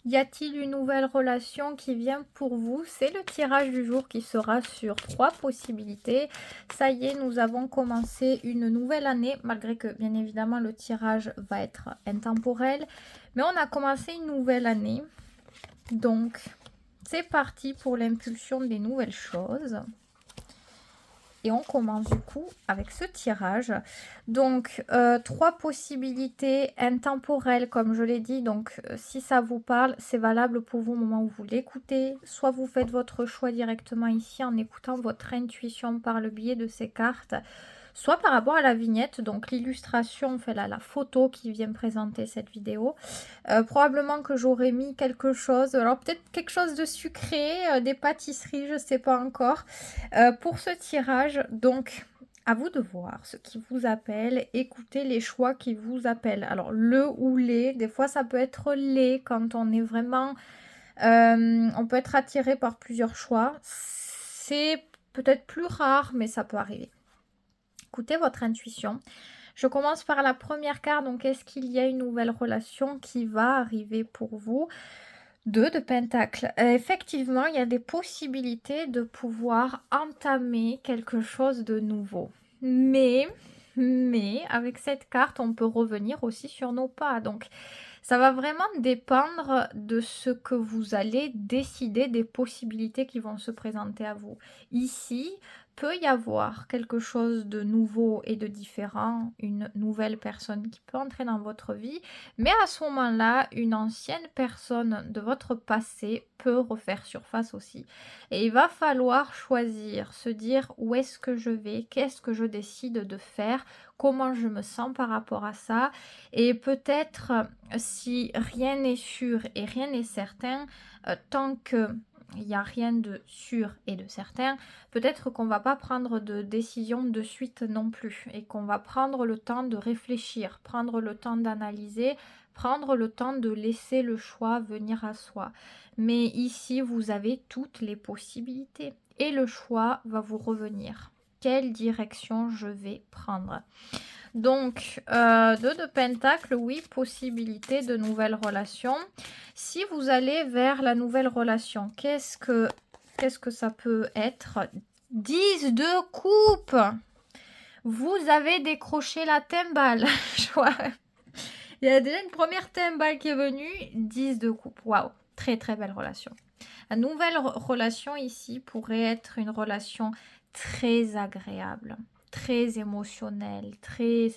Y a-t-il une nouvelle relation qui vient pour vous? C'est le tirage du jour qui sera sur 3 possibilités. Ça y est, nous avons commencé une nouvelle année, malgré que bien évidemment le tirage va être intemporel. Mais on a commencé une nouvelle année. Donc, c'est parti pour l'impulsion des nouvelles choses. Et on commence du coup avec ce tirage. Donc, 3 possibilités intemporelles, comme je l'ai dit. Donc, si ça vous parle, c'est valable pour vous au moment où vous l'écoutez. Soit vous faites votre choix directement ici en écoutant votre intuition par le biais de ces cartes. Soit par rapport à la vignette, donc l'illustration, fait la photo qui vient présenter cette vidéo. Probablement que j'aurais mis quelque chose, alors peut-être quelque chose de sucré, des pâtisseries, je ne sais pas encore, pour ce tirage. Donc, à vous de voir ce qui vous appelle, écoutez les choix qui vous appellent. Alors, le ou les, des fois ça peut être les quand on est vraiment... on peut être attiré par plusieurs choix. C'est peut-être plus rare, mais ça peut arriver. Écoutez votre intuition. Je commence par la première carte. Donc, est-ce qu'il y a une nouvelle relation qui va arriver pour vous? 2 de Pentacle. Effectivement, il y a des possibilités de pouvoir entamer quelque chose de nouveau. Mais avec cette carte, on peut revenir aussi sur nos pas. Donc, ça va vraiment dépendre de ce que vous allez décider, des possibilités qui vont se présenter à vous. Ici, peut y avoir quelque chose de nouveau et de différent, une nouvelle personne qui peut entrer dans votre vie, mais à ce moment-là, une ancienne personne de votre passé peut refaire surface aussi. Et il va falloir choisir, se dire où est-ce que je vais, qu'est-ce que je décide de faire, comment je me sens par rapport à ça, et peut-être si rien n'est sûr et rien n'est certain, tant que il n'y a rien de sûr et de certain, peut-être qu'on ne va pas prendre de décision de suite non plus et qu'on va prendre le temps de réfléchir, prendre le temps d'analyser, prendre le temps de laisser le choix venir à soi. Mais ici, vous avez toutes les possibilités et le choix va vous revenir. Quelle direction je vais prendre? Donc, 2 de Pentacle, oui, possibilité de nouvelles relations. Si vous allez vers la nouvelle relation, qu'est-ce que ça peut être? 10 de coupe. Vous avez décroché la timbale. Il y a déjà une première timbale qui est venue. 10 de coupe. Waouh, très très belle relation. La nouvelle relation ici pourrait être une relation très agréable, très émotionnelle, très...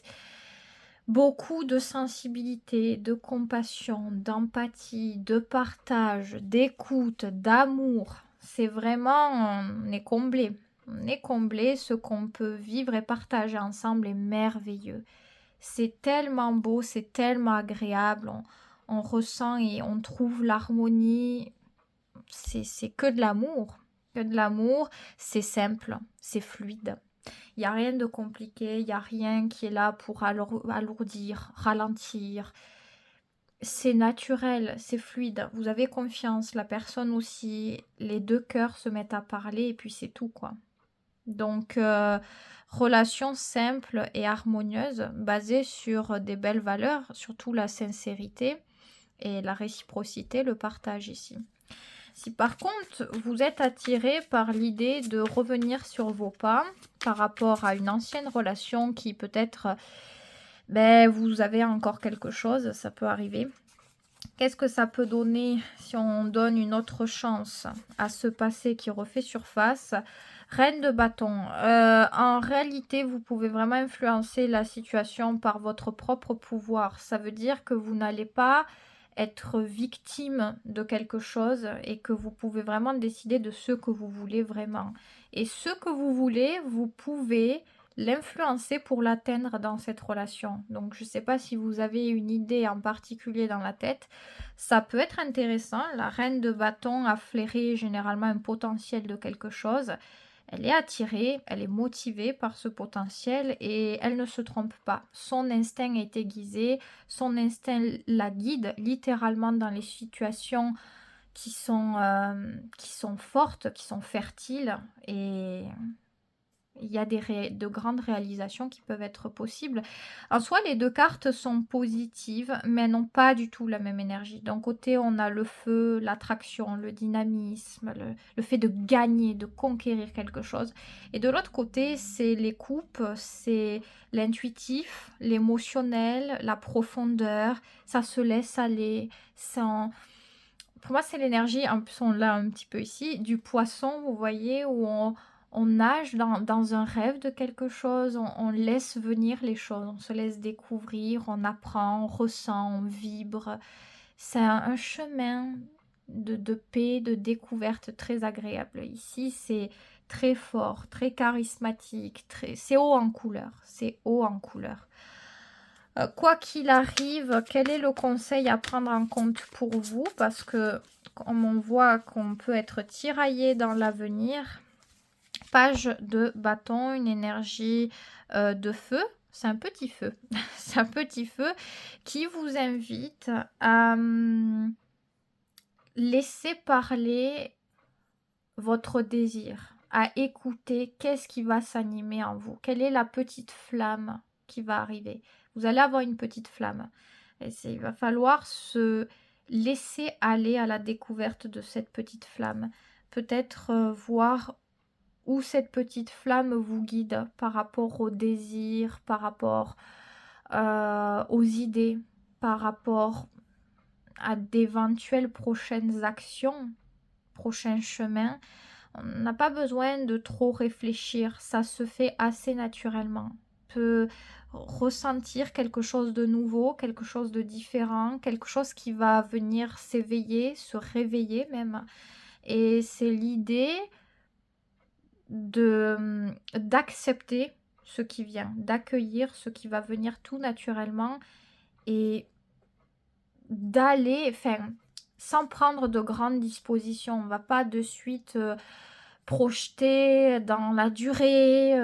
Beaucoup de sensibilité, de compassion, d'empathie, de partage, d'écoute, d'amour. C'est vraiment, on est comblé. On est comblé, ce qu'on peut vivre et partager ensemble est merveilleux. C'est tellement beau, c'est tellement agréable. On ressent et on trouve l'harmonie. C'est que de l'amour. Que de l'amour, c'est simple, c'est fluide. Il n'y a rien de compliqué, il n'y a rien qui est là pour alourdir, ralentir. C'est naturel, c'est fluide. Vous avez confiance, la personne aussi. Les deux cœurs se mettent à parler et puis c'est tout, quoi. Donc, relation simple et harmonieuse, basée sur des belles valeurs, surtout la sincérité et la réciprocité, le partage ici. Si par contre vous êtes attiré par l'idée de revenir sur vos pas par rapport à une ancienne relation qui peut-être, vous avez encore quelque chose, ça peut arriver. Qu'est-ce que ça peut donner si on donne une autre chance à ce passé qui refait surface? Reine de bâton. En réalité, vous pouvez vraiment influencer la situation par votre propre pouvoir. Ça veut dire que vous n'allez pas être victime de quelque chose et que vous pouvez vraiment décider de ce que vous voulez vraiment. Et ce que vous voulez, vous pouvez l'influencer pour l'atteindre dans cette relation. Donc, je ne sais pas si vous avez une idée en particulier dans la tête. Ça peut être intéressant. La reine de bâton a flairé généralement un potentiel de quelque chose. Elle est attirée, elle est motivée par ce potentiel et elle ne se trompe pas. Son instinct est aiguisé, son instinct la guide littéralement dans les situations qui sont fortes, qui sont fertiles. Et il y a de grandes réalisations qui peuvent être possibles. En soi, les 2 cartes sont positives, mais elles n'ont pas du tout la même énergie. D'un côté, on a le feu, l'attraction, le dynamisme, le fait de gagner, de conquérir quelque chose. Et de l'autre côté, c'est les coupes, c'est l'intuitif, l'émotionnel, la profondeur. Ça se laisse aller. Pour moi, c'est l'énergie, en plus on l'a un petit peu ici, du poisson, vous voyez, où on nage dans un rêve de quelque chose, on laisse venir les choses, on se laisse découvrir, on apprend, on ressent, on vibre. C'est un chemin de paix, de découverte très agréable. Ici, c'est très fort, très charismatique, c'est haut en couleur, c'est haut en couleur. Quoi qu'il arrive, quel est le conseil à prendre en compte pour vous? Parce que comme on voit qu'on peut être tiraillé dans l'avenir, page de bâton, une énergie de feu, c'est un petit feu, c'est un petit feu qui vous invite à laisser parler votre désir, à écouter qu'est-ce qui va s'animer en vous, quelle est la petite flamme qui va arriver. Vous allez avoir une petite flamme. Et il va falloir se laisser aller à la découverte de cette petite flamme. Peut-être voir où cette petite flamme vous guide par rapport au désir, par rapport aux idées, par rapport à d'éventuelles prochaines actions, prochains chemins. On n'a pas besoin de trop réfléchir, ça se fait assez naturellement. On peut ressentir quelque chose de nouveau, quelque chose de différent, quelque chose qui va venir s'éveiller, se réveiller même. Et c'est l'idée d'accepter ce qui vient, d'accueillir ce qui va venir tout naturellement et d'aller, enfin, sans prendre de grandes dispositions. On ne va pas de suite projeter dans la durée.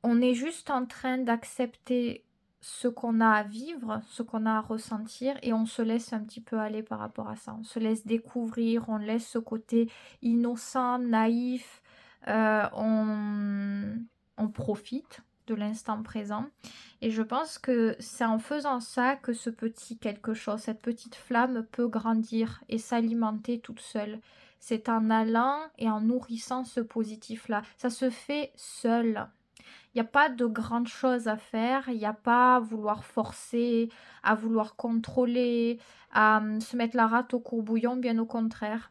On est juste en train d'accepter ce qu'on a à vivre, ce qu'on a à ressentir, et on se laisse un petit peu aller par rapport à ça. On se laisse découvrir, on laisse ce côté innocent, naïf, on profite de l'instant présent. Et je pense que c'est en faisant ça que ce petit quelque chose, cette petite flamme peut grandir et s'alimenter toute seule. C'est en allant et en nourrissant ce positif-là. Ça se fait seul. Il n'y a pas de grandes choses à faire, il n'y a pas à vouloir forcer, à vouloir contrôler, à se mettre la rate au courbouillon, bien au contraire.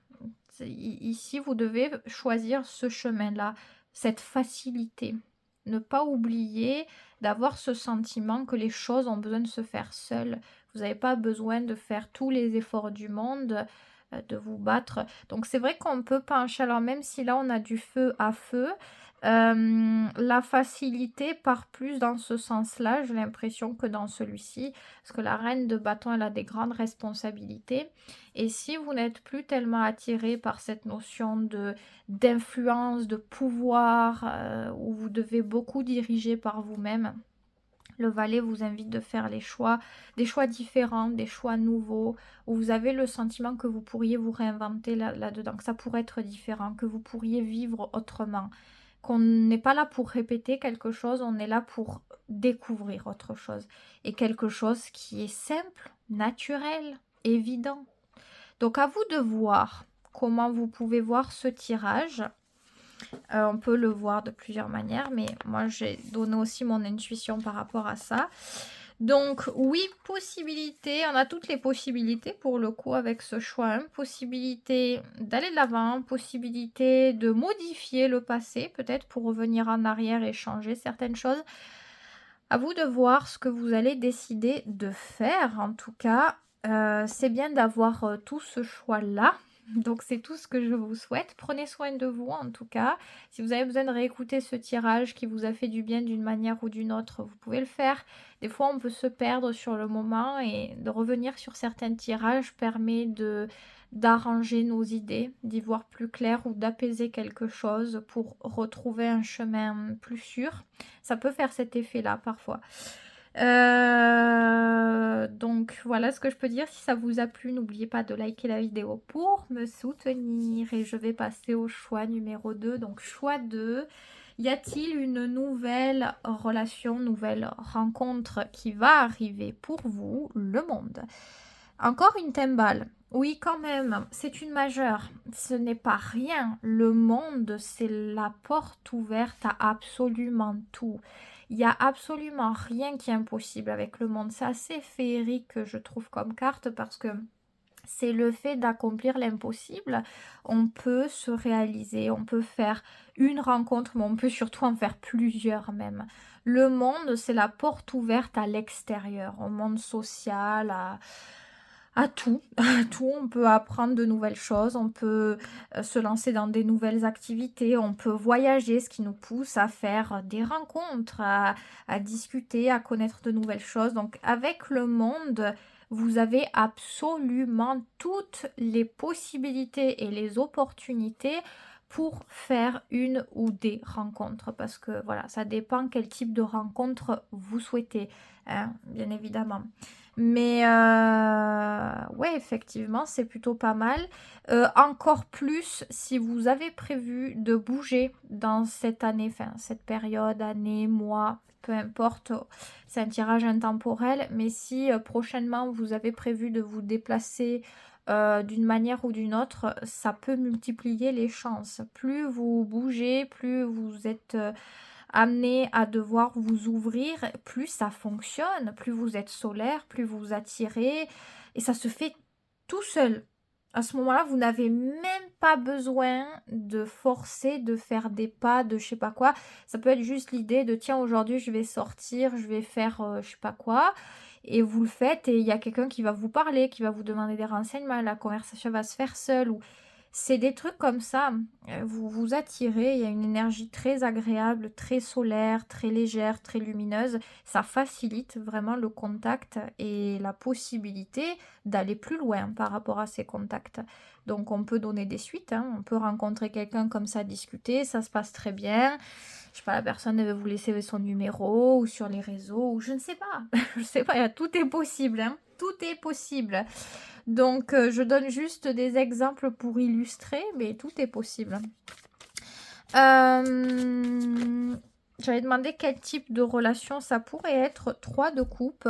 Ici, vous devez choisir ce chemin-là, cette facilité. Ne pas oublier d'avoir ce sentiment que les choses ont besoin de se faire seules. Vous n'avez pas besoin de faire tous les efforts du monde, de vous battre. Donc c'est vrai qu'on peut pencher, alors même si là on a du feu à feu, la facilité part plus dans ce sens-là, j'ai l'impression, que dans celui-ci, parce que la reine de bâton, elle a des grandes responsabilités. Et si vous n'êtes plus tellement attiré par cette notion d'influence, de pouvoir, où vous devez beaucoup diriger par vous-même, le valet vous invite de faire des choix différents, des choix nouveaux, où vous avez le sentiment que vous pourriez vous réinventer là-dedans, que ça pourrait être différent, que vous pourriez vivre autrement, qu'on n'est pas là pour répéter quelque chose, on est là pour découvrir autre chose. Et quelque chose qui est simple, naturel, évident. Donc à vous de voir comment vous pouvez voir ce tirage. On peut le voir de plusieurs manières, mais moi j'ai donné aussi mon intuition par rapport à ça. Donc oui, possibilité, on a toutes les possibilités pour le coup avec ce choix. Possibilité d'aller de l'avant, possibilité de modifier le passé, peut-être pour revenir en arrière et changer certaines choses. À vous de voir ce que vous allez décider de faire. En tout cas, c'est bien d'avoir tout ce choix-là. Donc c'est tout ce que je vous souhaite. Prenez soin de vous en tout cas. Si vous avez besoin de réécouter ce tirage qui vous a fait du bien d'une manière ou d'une autre, vous pouvez le faire. Des fois on peut se perdre sur le moment et de revenir sur certains tirages permet d'arranger nos idées, d'y voir plus clair ou d'apaiser quelque chose pour retrouver un chemin plus sûr. Ça peut faire cet effet-là parfois. Donc voilà ce que je peux dire. Si ça vous a plu, n'oubliez pas de liker la vidéo pour me soutenir. Et je vais passer au choix numéro 2. Donc choix 2. Y a-t-il une nouvelle relation, nouvelle rencontre qui va arriver pour vous, le monde? Encore une timbale. Oui, quand même, c'est une majeure. Ce n'est pas rien. Le monde, c'est la porte ouverte à absolument tout. Il n'y a absolument rien qui est impossible avec le monde. C'est assez féerique, je trouve, comme carte, parce que c'est le fait d'accomplir l'impossible. On peut se réaliser, on peut faire une rencontre, mais on peut surtout en faire plusieurs même. Le monde, c'est la porte ouverte à l'extérieur, au monde social, à tout, à tout. On peut apprendre de nouvelles choses, on peut se lancer dans des nouvelles activités, on peut voyager, ce qui nous pousse à faire des rencontres, à discuter, à connaître de nouvelles choses. Donc avec le monde, vous avez absolument toutes les possibilités et les opportunités pour faire une ou des rencontres. Parce que voilà, ça dépend quel type de rencontre vous souhaitez, hein, bien évidemment. Mais ouais, effectivement, c'est plutôt pas mal. Encore plus si vous avez prévu de bouger dans cette année, enfin cette période, année, mois, peu importe, c'est un tirage intemporel. Mais si prochainement vous avez prévu de vous déplacer d'une manière ou d'une autre, ça peut multiplier les chances. Plus vous bougez, plus vous êtes amené à devoir vous ouvrir, plus ça fonctionne, plus vous êtes solaire, plus vous attirez, et ça se fait tout seul. À ce moment-là, vous n'avez même pas besoin de forcer, de faire des pas, de je sais pas quoi. Ça peut être juste l'idée de tiens, aujourd'hui je vais sortir, je vais faire je sais pas quoi. Et vous le faites et il y a quelqu'un qui va vous parler, qui va vous demander des renseignements, la conversation va se faire seule. Ou c'est des trucs comme ça, vous vous attirez, il y a une énergie très agréable, très solaire, très légère, très lumineuse. Ça facilite vraiment le contact et la possibilité d'aller plus loin par rapport à ces contacts. Donc on peut donner des suites, hein. On peut rencontrer quelqu'un comme ça, discuter, ça se passe très bien. Je sais pas, la personne veut vous laisser son numéro ou sur les réseaux, ou je ne sais pas. Je sais pas, tout est possible, hein. Tout est possible. Donc, je donne juste des exemples pour illustrer, mais tout est possible. J'avais demandé quel type de relation ça pourrait être. 3 de coupe.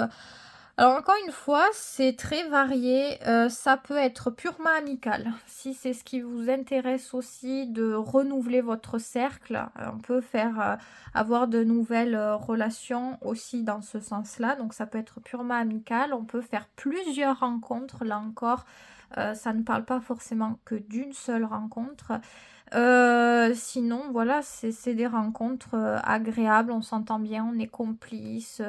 Alors encore une fois, c'est très varié. Ça peut être purement amical. Si c'est ce qui vous intéresse aussi de renouveler votre cercle, on peut faire avoir de nouvelles relations aussi dans ce sens-là. Donc ça peut être purement amical. On peut faire plusieurs rencontres. Là encore, ça ne parle pas forcément que d'une seule rencontre. Sinon, voilà, c'est des rencontres agréables. On s'entend bien, on est complices.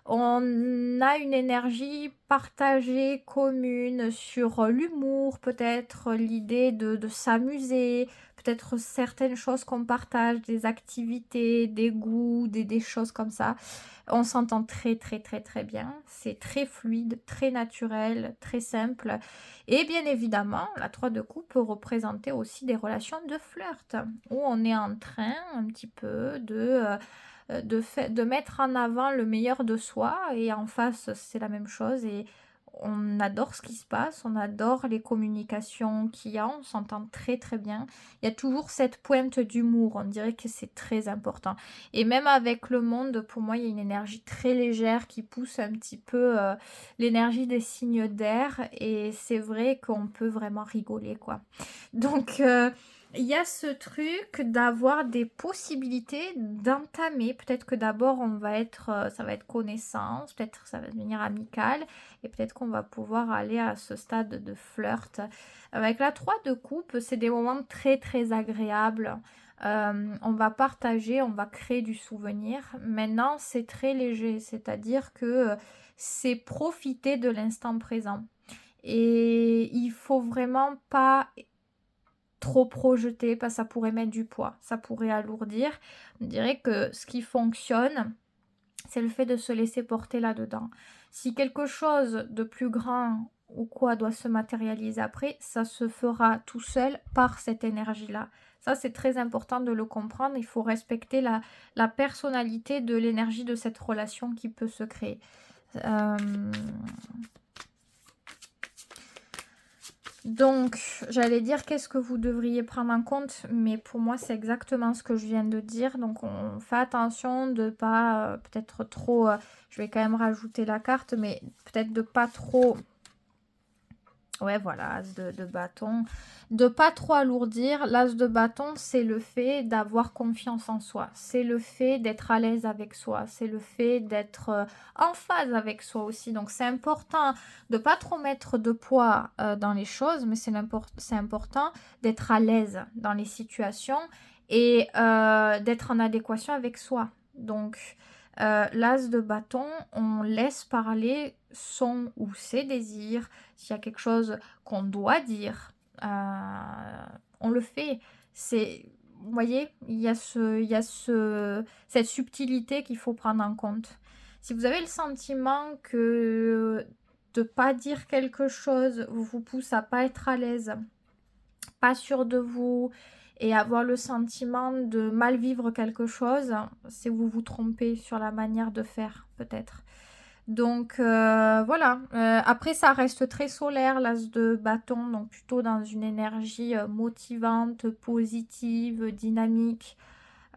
On a une énergie partagée, commune sur l'humour, peut-être l'idée de s'amuser, peut-être certaines choses qu'on partage, des activités, des goûts, des choses comme ça. On s'entend très très très très bien. C'est très fluide, très naturel, très simple. Et bien évidemment, la 3 de coupe peut représenter aussi des relations de flirt, où on est en train un petit peu de mettre en avant le meilleur de soi, et en face c'est la même chose, et on adore ce qui se passe, on adore les communications qu'il y a, on s'entend très très bien. Il y a toujours cette pointe d'humour, on dirait que c'est très important. Et même avec le monde, pour moi, il y a une énergie très légère qui pousse un petit peu l'énergie des signes d'air, et c'est vrai qu'on peut vraiment rigoler, quoi. Donc il y a ce truc d'avoir des possibilités d'entamer. Peut-être que d'abord ça va être connaissance, peut-être ça va devenir amical, et peut-être qu'on va pouvoir aller à ce stade de flirt. Avec la 3 de coupe, c'est des moments très très agréables. On va partager, on va créer du souvenir. Maintenant, c'est très léger, c'est-à-dire que c'est profiter de l'instant présent. Et il faut vraiment pas trop projeté, parce que ça pourrait mettre du poids, ça pourrait alourdir. On dirait que ce qui fonctionne, c'est le fait de se laisser porter là-dedans. Si quelque chose de plus grand ou quoi doit se matérialiser après, ça se fera tout seul par cette énergie-là. Ça, c'est très important de le comprendre. Il faut respecter la personnalité de l'énergie de cette relation qui peut se créer. Donc, j'allais dire qu'est-ce que vous devriez prendre en compte, mais pour moi, c'est exactement ce que je viens de dire. Donc, on fait attention de pas peut-être trop... je vais quand même rajouter la carte, mais peut-être de pas trop... Ouais, voilà, as de bâton. De pas trop alourdir. L'as de bâton, c'est le fait d'avoir confiance en soi. C'est le fait d'être à l'aise avec soi. C'est le fait d'être en phase avec soi aussi. Donc, c'est important de pas trop mettre de poids dans les choses, mais c'est important d'être à l'aise dans les situations et d'être en adéquation avec soi. Donc, l'as de bâton, on laisse parler son ou ses désirs. S'il y a quelque chose qu'on doit dire, on le fait. Vous voyez, il y a cette subtilité qu'il faut prendre en compte. Si vous avez le sentiment que de pas dire quelque chose vous pousse à pas être à l'aise, pas sûr de vous et avoir le sentiment de mal vivre quelque chose, c'est vous vous trompez sur la manière de faire, peut-être. Donc voilà, après ça reste très solaire, l'as de bâton, donc plutôt dans une énergie motivante, positive, dynamique.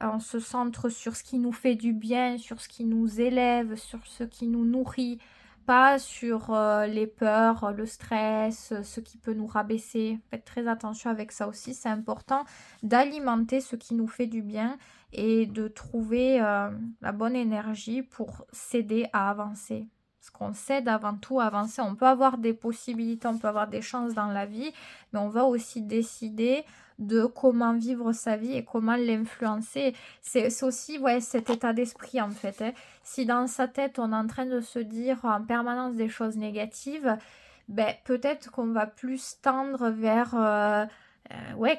On se centre sur ce qui nous fait du bien, sur ce qui nous élève, sur ce qui nous nourrit, pas sur les peurs, le stress, ce qui peut nous rabaisser. Faites très attention avec ça aussi, c'est important d'alimenter ce qui nous fait du bien et de trouver la bonne énergie pour s'aider à avancer. Parce qu'on s'aide avant tout à avancer. On peut avoir des possibilités, on peut avoir des chances dans la vie, mais on va aussi décider de comment vivre sa vie et comment l'influencer. C'est aussi cet état d'esprit en fait. Hein. Si dans sa tête on est en train de se dire en permanence des choses négatives, ben, peut-être qu'on va plus tendre vers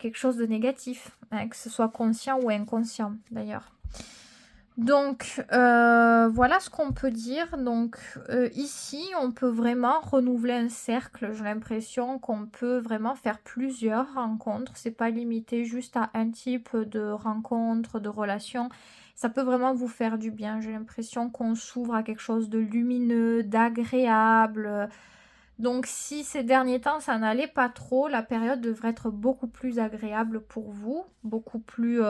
quelque chose de négatif, hein, que ce soit conscient ou inconscient d'ailleurs. Donc, voilà ce qu'on peut dire. Donc, ici, on peut vraiment renouveler un cercle. J'ai l'impression qu'on peut vraiment faire plusieurs rencontres. C'est pas limité juste à un type de rencontre, de relation. Ça peut vraiment vous faire du bien. J'ai l'impression qu'on s'ouvre à quelque chose de lumineux, d'agréable. Donc, si ces derniers temps, ça n'allait pas trop, la période devrait être beaucoup plus agréable pour vous, beaucoup plus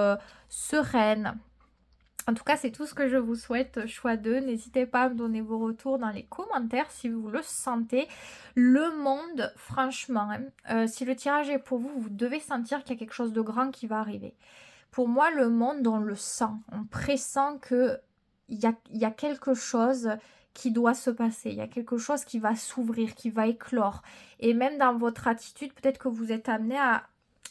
sereine. En tout cas, c'est tout ce que je vous souhaite, choix 2. N'hésitez pas à me donner vos retours dans les commentaires si vous le sentez. Le monde, franchement, hein, si le tirage est pour vous, vous devez sentir qu'il y a quelque chose de grand qui va arriver. Pour moi, le monde, on le sent. On pressent qu'il y a quelque chose qui doit se passer. Il y a quelque chose qui va s'ouvrir, qui va éclore. Et même dans votre attitude, peut-être que vous êtes amené à,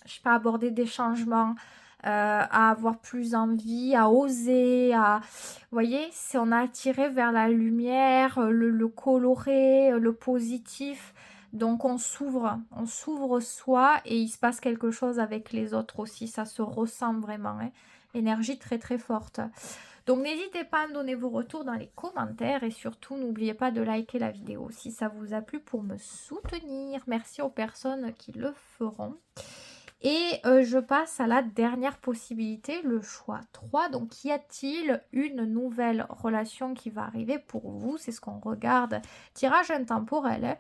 je sais pas, aborder des changements, à avoir plus envie, à oser, vous voyez, si on a attiré vers la lumière, le coloré, le positif, donc on s'ouvre soi et il se passe quelque chose avec les autres aussi, ça se ressent vraiment, hein. Énergie très très forte. Donc n'hésitez pas à me donner vos retours dans les commentaires et surtout n'oubliez pas de liker la vidéo si ça vous a plu pour me soutenir. Merci aux personnes qui le feront. Et je passe à la dernière possibilité, le choix 3. Donc, y a-t-il une nouvelle relation qui va arriver pour vous? C'est ce qu'on regarde. Tirage intemporel. Hein.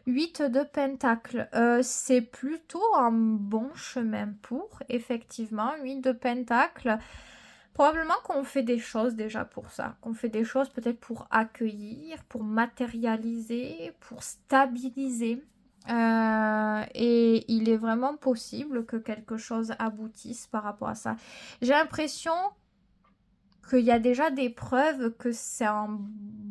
8 de Pentacle. C'est plutôt un bon chemin pour, effectivement. 8 de Pentacle. Probablement qu'on fait des choses déjà pour ça. Qu'on fait des choses peut-être pour accueillir, pour matérialiser, pour stabiliser. Et il est vraiment possible que quelque chose aboutisse par rapport à ça. J'ai l'impression qu'il y a déjà des preuves que c'est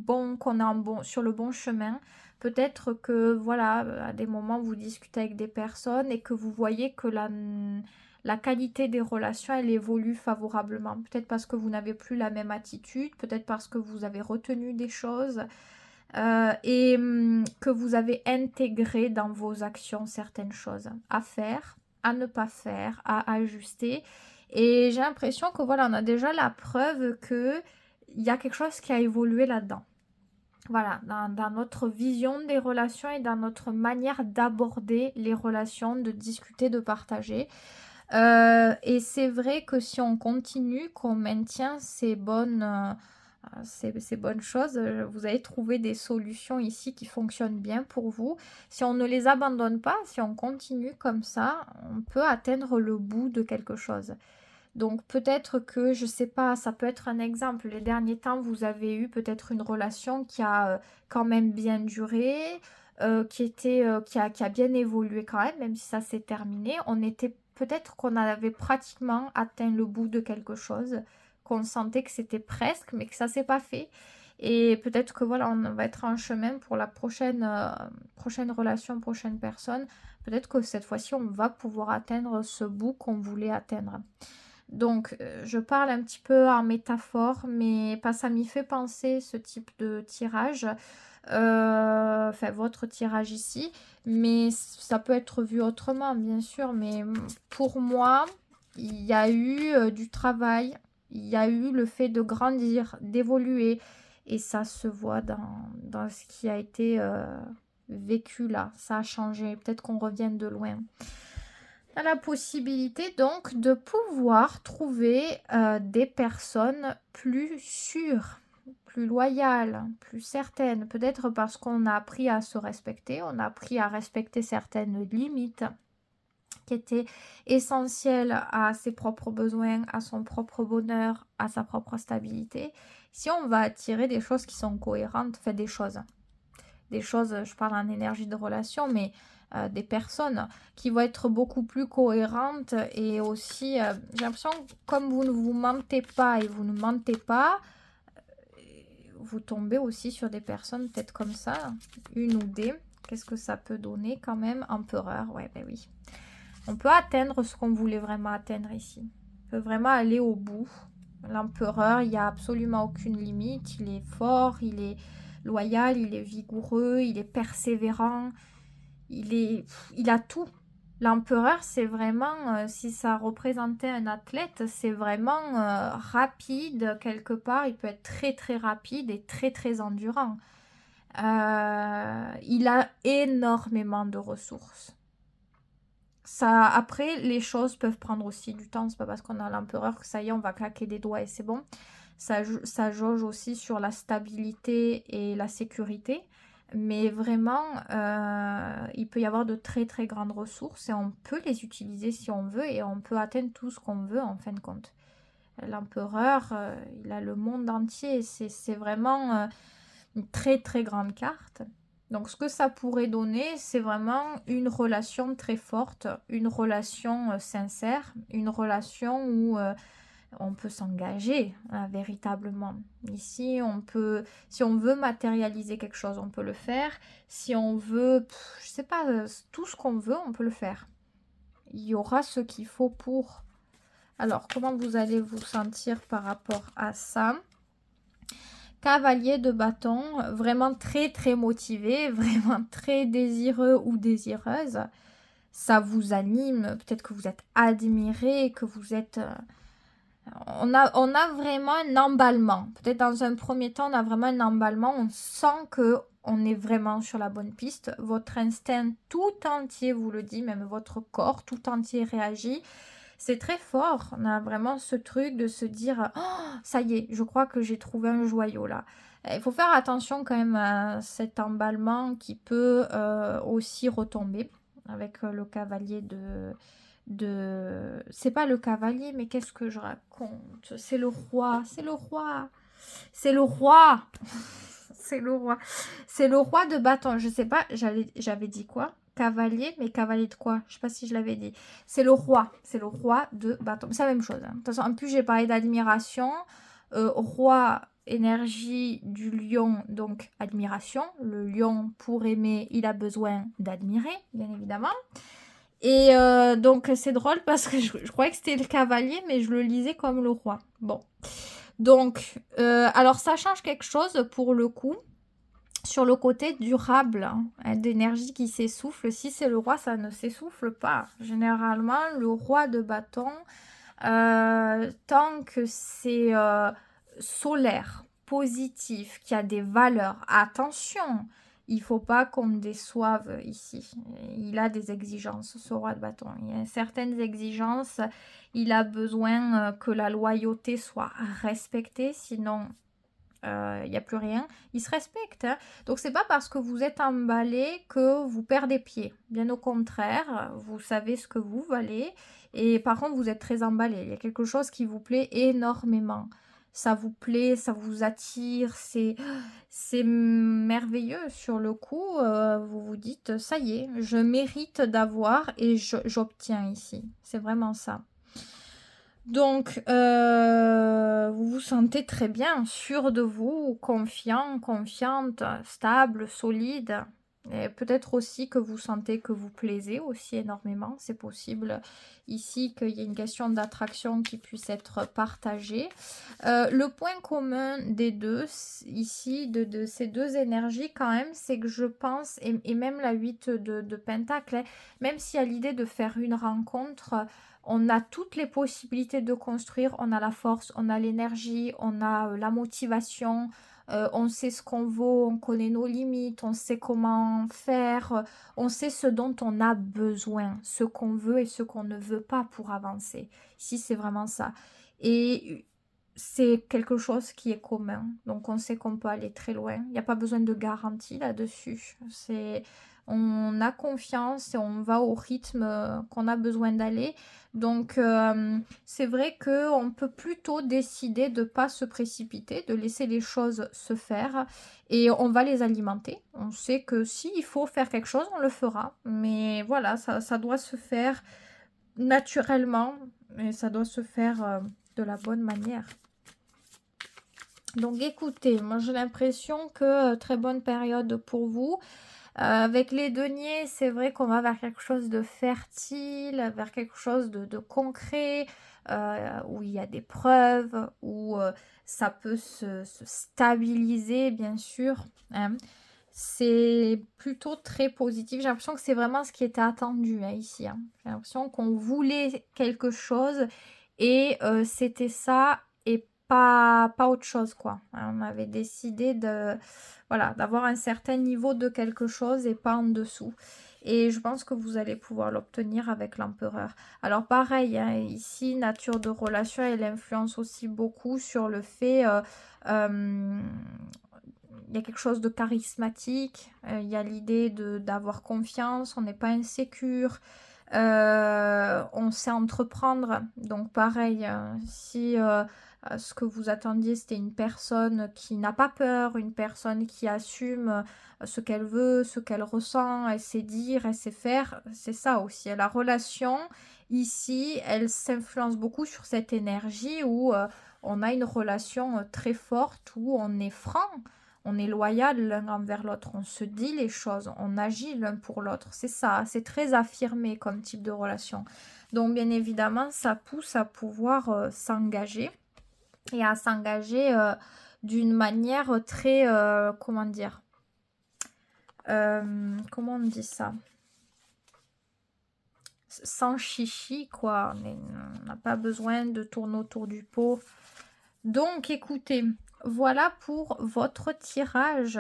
qu'on est sur le bon chemin. Peut-être que voilà, à des moments vous discutez avec des personnes et que vous voyez que la qualité des relations elle évolue favorablement. Peut-être parce que vous n'avez plus la même attitude, peut-être parce que vous avez retenu des choses. Et que vous avez intégré dans vos actions certaines choses à faire, à ne pas faire, à ajuster. Et j'ai l'impression que voilà, on a déjà la preuve qu'il y a quelque chose qui a évolué là-dedans. Voilà, dans notre vision des relations et dans notre manière d'aborder les relations, de discuter, de partager. Et c'est vrai que si on continue, qu'on maintient ces bonnes C'est bonne chose. Vous allez trouver des solutions ici qui fonctionnent bien pour vous. Si on ne les abandonne pas, si on continue comme ça, on peut atteindre le bout de quelque chose. Donc peut-être que, je sais pas, ça peut être un exemple. Les derniers temps, vous avez eu peut-être une relation qui a quand même bien duré, qui a bien évolué quand même, même si ça s'est terminé. Peut-être qu'on avait pratiquement atteint le bout de quelque chose, qu'on sentait que c'était presque, mais que ça s'est pas fait. Et peut-être que voilà, on va être en chemin pour la prochaine relation, prochaine personne. Peut-être que cette fois-ci, on va pouvoir atteindre ce bout qu'on voulait atteindre. Donc, je parle un petit peu en métaphore, mais pas ça m'y fait penser ce type de tirage. Enfin, votre tirage ici. Mais ça peut être vu autrement, bien sûr. Mais pour moi, il y a eu du travail. Il y a eu le fait de grandir, d'évoluer. Et ça se voit dans ce qui a été vécu là. Ça a changé. Peut-être qu'on revient de loin. On a la possibilité donc de pouvoir trouver des personnes plus sûres, plus loyales, plus certaines. Peut-être parce qu'on a appris à se respecter, on a appris à respecter certaines limites qui étaient essentielles à ses propres besoins, à son propre bonheur, à sa propre stabilité. Si on va attirer des choses qui sont cohérentes, enfin des choses, je parle en énergie de relation, mais des personnes qui vont être beaucoup plus cohérentes et aussi, j'ai l'impression, comme vous ne vous mentez pas et vous ne mentez pas, vous tombez aussi sur des personnes peut-être comme ça, une ou des. Qu'est-ce que ça peut donner quand même? Empereur, ouais, ben oui. On peut atteindre ce qu'on voulait vraiment atteindre ici. On peut vraiment aller au bout. L'empereur, il n'y a absolument aucune limite. Il est fort, il est loyal, il est vigoureux, il est persévérant. Il a tout. L'empereur, c'est vraiment, si ça représentait un athlète, c'est vraiment rapide quelque part. Il peut être très très rapide et très très endurant. Il a énormément de ressources. Ça, après, les choses peuvent prendre aussi du temps. C'est pas parce qu'on a l'empereur que ça y est, on va claquer des doigts et c'est bon. Ça jauge aussi sur la stabilité et la sécurité. Mais vraiment, il peut y avoir de très très grandes ressources et on peut les utiliser si on veut et on peut atteindre tout ce qu'on veut en fin de compte. L'empereur, il a le monde entier. C'est vraiment une très très grande carte. Donc ce que ça pourrait donner, c'est vraiment une relation très forte, une relation sincère, une relation où on peut s'engager véritablement. Ici, si on veut matérialiser quelque chose, on peut le faire. Si on veut, je sais pas, tout ce qu'on veut, on peut le faire. Il y aura ce qu'il faut pour. Alors, comment vous allez vous sentir par rapport à ça? Cavalier de bâton, vraiment très très motivé, vraiment très désireux ou désireuse. Ça vous anime, peut-être que vous êtes admiré, que vous êtes... on a vraiment un emballement. Peut-être dans un premier temps, on a vraiment un emballement. On sent que on est vraiment sur la bonne piste. Votre instinct tout entier vous le dit, même votre corps tout entier réagit. C'est très fort. On a vraiment ce truc de se dire oh, ça y est, je crois que j'ai trouvé un joyau là. Il faut faire attention quand même à cet emballement qui peut aussi retomber avec le cavalier c'est pas le cavalier, mais qu'est-ce que je raconte? C'est le roi, c'est le roi, c'est le roi, c'est le roi, c'est le roi de bâton. Je sais pas, j'avais dit quoi? Cavalier, mais cavalier de quoi? Je sais pas si je l'avais dit. C'est le roi de bâton. C'est la même chose. Hein. De toute façon, en plus, j'ai parlé d'admiration. Roi, énergie du lion, donc admiration. Le lion, pour aimer, il a besoin d'admirer, bien évidemment. Et donc, c'est drôle parce que je croyais que c'était le cavalier, mais je le lisais comme le roi. Bon. Donc, alors ça change quelque chose pour le coup. Sur le côté durable, hein, d'énergie qui s'essouffle. Si c'est le roi, ça ne s'essouffle pas. Généralement, le roi de bâton, tant que c'est solaire, positif, qui a des valeurs, attention, il ne faut pas qu'on me déçoive ici. Il a des exigences, ce roi de bâton. Il y a certaines exigences. Il a besoin que la loyauté soit respectée, sinon il n'y a plus rien, ils se respectent. Hein. Donc c'est pas parce que vous êtes emballé que vous perdez pied. Bien au contraire, vous savez ce que vous valez. Et par contre, vous êtes très emballé. Il y a quelque chose qui vous plaît énormément. Ça vous plaît, ça vous attire, c'est merveilleux sur le coup. Vous vous dites, ça y est, je mérite d'avoir et j'obtiens ici. C'est vraiment ça. Donc, vous vous sentez très bien, sûr de vous, confiant, confiante, stable, solide. Et peut-être aussi que vous sentez que vous plaisez aussi énormément. C'est possible ici qu'il y ait une question d'attraction qui puisse être partagée. Le point commun des deux, ici, de ces deux énergies quand même, c'est que je pense, et même la 8 de Pentacle, hein, même s'il y a l'idée de faire une rencontre, on a toutes les possibilités de construire, on a la force, on a l'énergie, on a la motivation, on sait ce qu'on vaut, on connaît nos limites, on sait comment faire, on sait ce dont on a besoin, ce qu'on veut et ce qu'on ne veut pas pour avancer. Ici, c'est vraiment ça. Et c'est quelque chose qui est commun, donc on sait qu'on peut aller très loin. Il n'y a pas besoin de garantie là-dessus. On a confiance et on va au rythme qu'on a besoin d'aller. Donc, c'est vrai qu'on peut plutôt décider de ne pas se précipiter, de laisser les choses se faire et on va les alimenter. On sait que s'il faut faire quelque chose, on le fera. Mais voilà, ça doit se faire naturellement et ça doit se faire de la bonne manière. Donc, écoutez, moi j'ai l'impression que très bonne période pour vous. Avec les deniers, c'est vrai qu'on va vers quelque chose de fertile, vers quelque chose de concret, où il y a des preuves, où ça peut se stabiliser, bien sûr. Hein. C'est plutôt très positif. J'ai l'impression que c'est vraiment ce qui était attendu hein, ici. Hein. J'ai l'impression qu'on voulait quelque chose et c'était ça et pas autre chose, quoi. Hein, on avait décidé de voilà, d'avoir un certain niveau de quelque chose et pas en dessous. Et je pense que vous allez pouvoir l'obtenir avec l'empereur. Alors pareil, hein, ici, nature de relation, elle influence aussi beaucoup sur le fait... il y a quelque chose de charismatique, il y a l'idée d'avoir confiance, on n'est pas insécure, on sait entreprendre. Donc pareil, si ce que vous attendiez, c'était une personne qui n'a pas peur, une personne qui assume ce qu'elle veut, ce qu'elle ressent, elle sait dire, elle sait faire, c'est ça aussi. La relation, ici, elle s'influence beaucoup sur cette énergie où on a une relation très forte, où on est franc, on est loyal l'un envers l'autre, on se dit les choses, on agit l'un pour l'autre. C'est ça, c'est très affirmé comme type de relation. Donc bien évidemment, ça pousse à pouvoir s'engager et à s'engager d'une manière très, comment dire, comment on dit ça? Sans chichi, quoi. On n'a pas besoin de tourner autour du pot. Donc, écoutez, voilà pour votre tirage.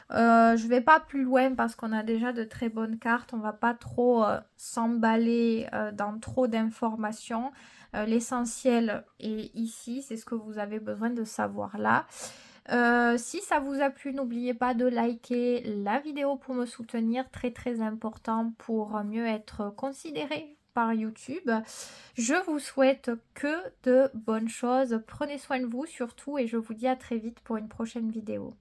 Je vais pas plus loin parce qu'on a déjà de très bonnes cartes. On va pas trop s'emballer dans trop d'informations. L'essentiel est ici, c'est ce que vous avez besoin de savoir là. Si ça vous a plu, n'oubliez pas de liker la vidéo pour me soutenir, très très important pour mieux être considéré par YouTube. Je vous souhaite que de bonnes choses, prenez soin de vous surtout et je vous dis à très vite pour une prochaine vidéo.